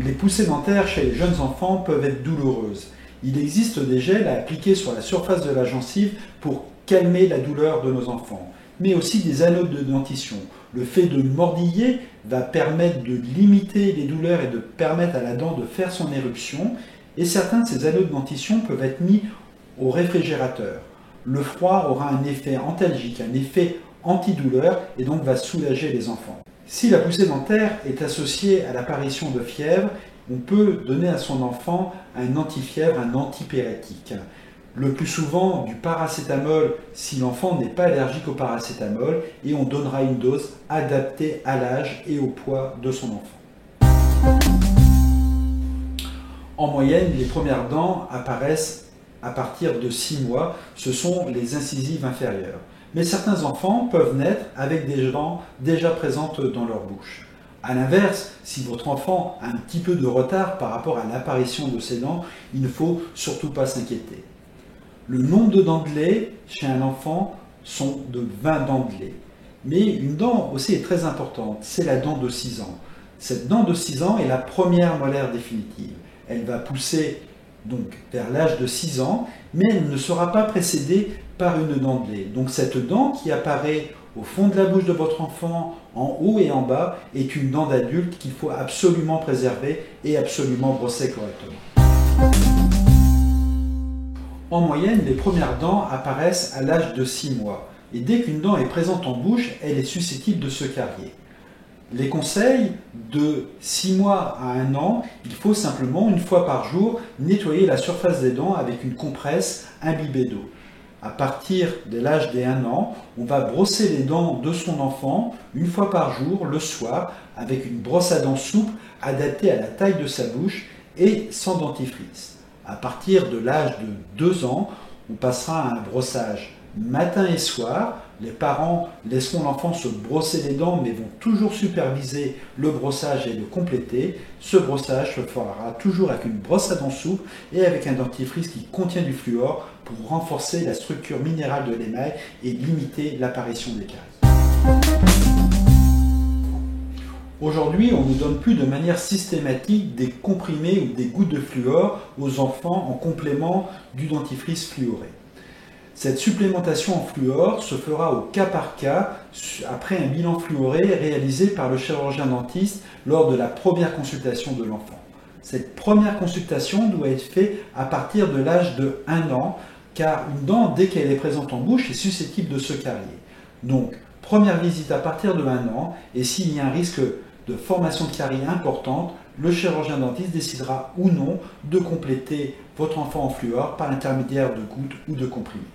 Les poussées dentaires chez les jeunes enfants peuvent être douloureuses. Il existe des gels à appliquer sur la surface de la gencive pour calmer la douleur de nos enfants, mais aussi des anodes de dentition. Le fait de mordiller va permettre de limiter les douleurs et de permettre à la dent de faire son éruption, et certains de ces anodes de dentition peuvent être mis au réfrigérateur. Le froid aura un effet antalgique, un effet antidouleur et donc va soulager les enfants. Si la poussée dentaire est associée à l'apparition de fièvre, on peut donner à son enfant un antifièvre, un antipyrétique. Le plus souvent du paracétamol si l'enfant n'est pas allergique au paracétamol, et on donnera une dose adaptée à l'âge et au poids de son enfant. En moyenne, les premières dents apparaissent à partir de 6 mois, ce sont les incisives inférieures. Mais certains enfants peuvent naître avec des dents déjà présentes dans leur bouche. A l'inverse, si votre enfant a un petit peu de retard par rapport à l'apparition de ses dents, il ne faut surtout pas s'inquiéter. Le nombre de dents de lait chez un enfant sont de 20 dents de lait. Mais une dent aussi est très importante, c'est la dent de 6 ans. Cette dent de 6 ans est la première molaire définitive. Elle va pousser donc vers l'âge de 6 ans, mais elle ne sera pas précédée par une dent de lait. Donc cette dent qui apparaît au fond de la bouche de votre enfant, en haut et en bas, est une dent d'adulte qu'il faut absolument préserver et absolument brosser correctement. En moyenne, les premières dents apparaissent à l'âge de 6 mois. Et dès qu'une dent est présente en bouche, elle est susceptible de se carier. Les conseils de 6 mois à 1 an, il faut simplement, une fois par jour, nettoyer la surface des dents avec une compresse imbibée d'eau. À partir de l'âge des 1 an, on va brosser les dents de son enfant une fois par jour, le soir, avec une brosse à dents souple adaptée à la taille de sa bouche et sans dentifrice. À partir de l'âge de 2 ans, on passera à un brossage matin et soir. Les parents laisseront l'enfant se brosser les dents, mais vont toujours superviser le brossage et le compléter. Ce brossage se fera toujours avec une brosse à dents souple et avec un dentifrice qui contient du fluor pour renforcer la structure minérale de l'émail et limiter l'apparition des caries. Aujourd'hui, on ne donne plus de manière systématique des comprimés ou des gouttes de fluor aux enfants en complément du dentifrice fluoré. Cette supplémentation en fluor se fera au cas par cas après un bilan fluoré réalisé par le chirurgien dentiste lors de la première consultation de l'enfant. Cette première consultation doit être faite à partir de l'âge de 1 an, car une dent, dès qu'elle est présente en bouche, est susceptible de se carier. Donc, première visite à partir de 1 an, et s'il y a un risque de formation de carie importante, le chirurgien dentiste décidera ou non de compléter votre enfant en fluor par l'intermédiaire de gouttes ou de comprimés.